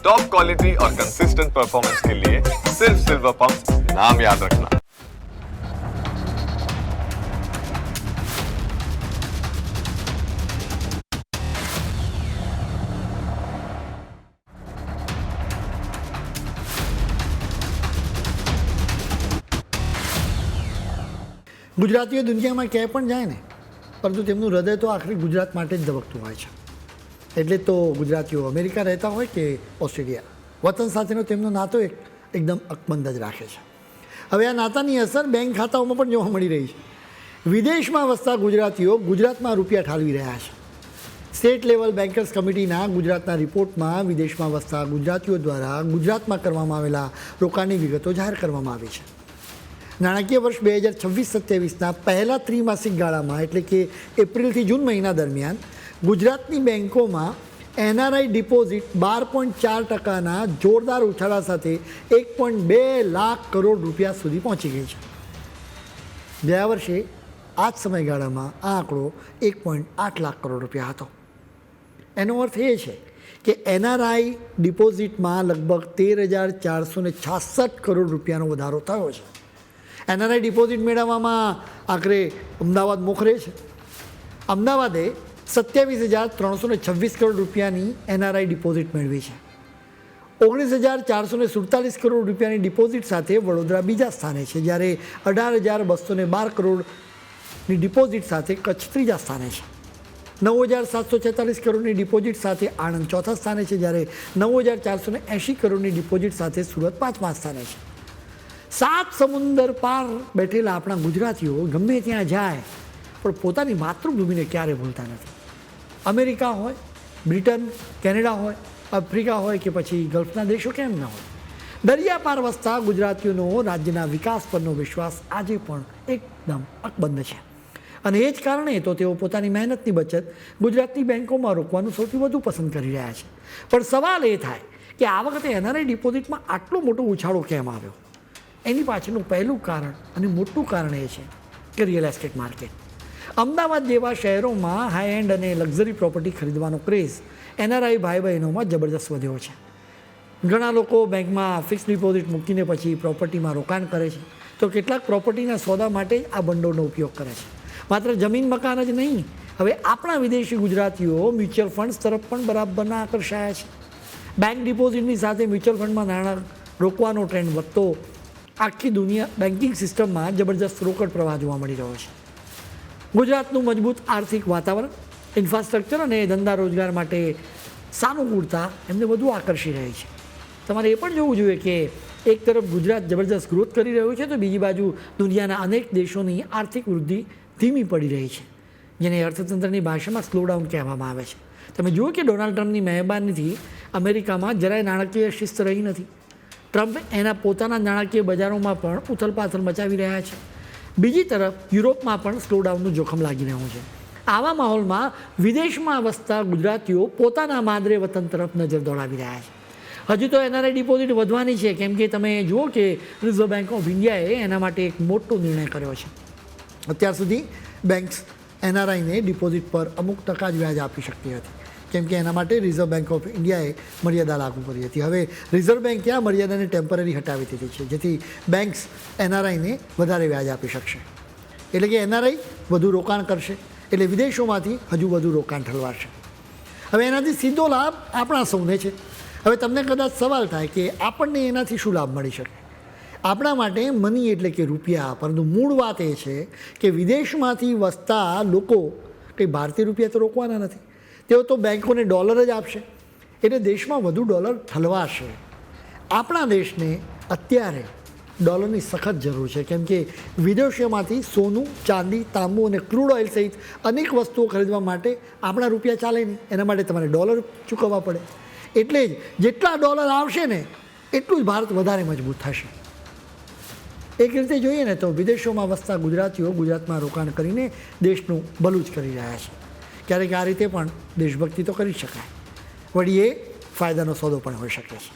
Top quality और consistent performance के लिए सिर्फ सिल्वर पंप नाम याद रखना। ગુજરાતીઓ દુનિયામાં ક્યાંય પણ જાય ને, પરંતુ તેમનું હૃદય તો આખરે ગુજરાત માટે જ ધબકતું હોય છે. એટલે તો ગુજરાતીઓ અમેરિકા રહેતા હોય કે ઓસ્ટ્રેલિયા, વતન સાથેનો તેમનો નાતો એકદમ અકબંધ જ રાખે છે. હવે આ નાતાની અસર બેંક ખાતાઓમાં પણ જોવા મળી રહી છે. વિદેશમાં વસતા ગુજરાતીઓ ગુજરાતમાં રૂપિયા ઠાલવી રહ્યા છે. સ્ટેટ લેવલ બેન્કર્સ કમિટીના ગુજરાતના રિપોર્ટમાં વિદેશમાં વસતા ગુજરાતીઓ દ્વારા ગુજરાતમાં કરવામાં આવેલા રોકાણની વિગતો જાહેર કરવામાં આવી છે. નાણાકીય વર્ષ 2026-27ના પહેલા ત્રિમાસિક ગાળામાં એટલે કે એપ્રિલથી જૂન મહિના દરમિયાન ગુજરાતની બેન્કોમાં એનઆરઆઈ ડિપોઝિટ 12.4%ના જોરદાર ઉછાળા સાથે 1.2 લાખ કરોડ રૂપિયા સુધી પહોંચી ગઈ છે. ગયા વર્ષે આ જ સમયગાળામાં આ આંકડો 1.8 લાખ કરોડ રૂપિયા હતો. એનો અર્થ એ છે કે એનઆરઆઈ ડિપોઝિટમાં લગભગ 13,466 કરોડ રૂપિયાનો વધારો થયો છે. એનઆરઆઈ ડિપોઝિટ મેળવવામાં આખરે અમદાવાદ મોખરે છે. અમદાવાદે 27,326 કરોડ રૂપિયાની એનઆરઆઈ ડિપોઝિટ મેળવી છે. 19,447 કરોડ રૂપિયાની ડિપોઝિટ સાથે વડોદરા બીજા સ્થાને છે, જ્યારે 18,212 કરોડની ડિપોઝિટ સાથે કચ્છ ત્રીજા સ્થાને છે. 9,746 કરોડની ડિપોઝિટ સાથે આણંદ ચોથા સ્થાને છે, જ્યારે 9,480 કરોડની ડિપોઝિટ સાથે સુરત પાંચમા સ્થાને છે. 7 સમુદ્ર પાર બેઠેલા આપણા ગુજરાતીઓ ગમે ત્યાં જાય પણ પોતાની માતૃભૂમિને ક્યારે ભૂલતા નથી. અમેરિકા હોય, બ્રિટન, કેનેડા હોય, આફ્રિકા હોય કે પછી ગલ્ફના દેશો કેમ ન હોય, દરિયા પાર વસતા ગુજરાતીઓનો રાજ્યના વિકાસ પરનો વિશ્વાસ આજે પણ એકદમ અકબંધ છે. અને એ જ કારણે તો તેઓ પોતાની મહેનતની બચત ગુજરાતની બેન્કોમાં રોકવાનું સૌથી વધુ પસંદ કરી રહ્યા છે. પણ સવાલ એ થાય કે આ વખતે એનઆરઆઈ ડિપોઝિટમાં આટલો મોટો ઉછાળો કેમ આવ્યો? એની પાછળનું પહેલું કારણ અને મોટું કારણ એ છે કે રિયલ એસ્ટેટ માર્કેટ. અમદાવાદ જેવા શહેરોમાં હાઈ એન્ડ અને લક્ઝરી પ્રોપર્ટી ખરીદવાનો ક્રેઝ એનઆરઆઈ ભાઈ બહેનોમાં જબરદસ્ત વધ્યો છે. ઘણા લોકો બેંકમાં ફિક્સ ડિપોઝિટ મૂકીને પછી પ્રોપર્ટીમાં રોકાણ કરે છે, તો કેટલાક પ્રોપર્ટીના સોદા માટે જ આ ભંડોળનો ઉપયોગ કરે છે. માત્ર જમીન મકાન જ નહીં, હવે આપણા વિદેશી ગુજરાતીઓ મ્યુચ્યુઅલ ફંડ્સ તરફ પણ બરાબરના આકર્ષાયા છે. બેંક ડિપોઝિટની સાથે મ્યુચ્યુઅલ ફંડમાં નાણાં રોકવાનો ટ્રેન્ડ વધતો આખી દુનિયા બેન્કિંગ સિસ્ટમમાં જબરદસ્ત રોકડ પ્રવાહ જોવા મળી રહ્યો છે. ગુજરાતનું મજબૂત આર્થિક વાતાવરણ, ઇન્ફ્રાસ્ટ્રક્ચર અને ધંધા રોજગાર માટે સાનુકૂળતા એમને વધુ આકર્ષી રહી છે. તમારે એ પણ જોવું જોઈએ કે એક તરફ ગુજરાત જબરદસ્ત ગ્રોથ કરી રહ્યું છે, તો બીજી બાજુ દુનિયાના અનેક દેશોની આર્થિક વૃદ્ધિ ધીમી પડી રહી છે, જેને અર્થતંત્રની ભાષામાં સ્લોડાઉન કહેવામાં આવે છે. તમે જુઓ કે ડોનાલ્ડ ટ્રમ્પની મહેરબાનીથી અમેરિકામાં જરાય નાણાકીય શિસ્ત રહી નથી. ટ્રમ્પ એના પોતાના નાણાકીય બજારોમાં પણ ઉથલપાથલ મચાવી રહ્યા છે. બીજી તરફ યુરોપમાં પણ સ્લોડાઉનનું જોખમ લાગી રહ્યું છે. આવા માહોલમાં વિદેશમાં વસતા ગુજરાતીઓ પોતાના માદરે વતન તરફ નજર દોડાવી રહ્યા છે. હજુ તો એનઆરઆઈ ડિપોઝિટ વધવાની છે, કેમ કે તમે જુઓ કે રિઝર્વ બેંક ઓફ ઇન્ડિયાએ એના માટે એક મોટો નિર્ણય કર્યો છે. અત્યાર સુધી બેંક્સ એનઆરઆઈને ડિપોઝિટ પર અમુક ટકા જ વ્યાજ આપી શકતી હતી, કેમ કે એના માટે રિઝર્વ બેંક ઓફ ઇન્ડિયાએ મર્યાદા લાગુ કરી હતી. હવે રિઝર્વ બેન્કે આ મર્યાદાને ટેમ્પરરી હટાવી દીધી છે, જેથી બેંક્સ એનઆરઆઈને વધારે વ્યાજ આપી શકશે. એટલે કે એનઆરઆઈ વધુ રોકાણ કરશે, એટલે વિદેશોમાંથી હજુ વધુ રોકાણ ઠલવાશે. હવે એનાથી સીધો લાભ આપણા સૌને છે. હવે તમને કદાચ સવાલ થાય કે આપણને એનાથી શું લાભ મળી શકે? આપણા માટે મની એટલે કે રૂપિયા, પરંતુ મૂળ વાત એ છે કે વિદેશમાંથી વસતા લોકો કંઈ ભારતીય રૂપિયા તો રોકવાના નથી. તેઓ તો બેંકોને ડોલર જ આપશે, એટલે દેશમાં વધુ ડોલર ઠલવાશે. આપણા દેશને અત્યારે ડોલરની સખત જરૂર છે, કેમ કે વિદેશોમાંથી સોનું, ચાંદી, તાંબુ અને ક્રૂડ ઓઇલ સહિત અનેક વસ્તુઓ ખરીદવા માટે આપણા રૂપિયા ચાલે નહીં. એના માટે તમારે ડોલર ચૂકવવા પડે. એટલે જ જેટલા ડોલર આવશે ને એટલું જ ભારત વધારે મજબૂત થશે. એક રીતે જોઈએ ને તો વિદેશોમાં વસતા ગુજરાતીઓ ગુજરાતમાં રોકાણ કરીને દેશનું ભલું જ કરી રહ્યા છે. ક્યારેક આ રીતે પણ દેશભક્તિ તો કરી શકાય, વળી એ ફાયદાનો સોદો પણ હોઈ શકે છે.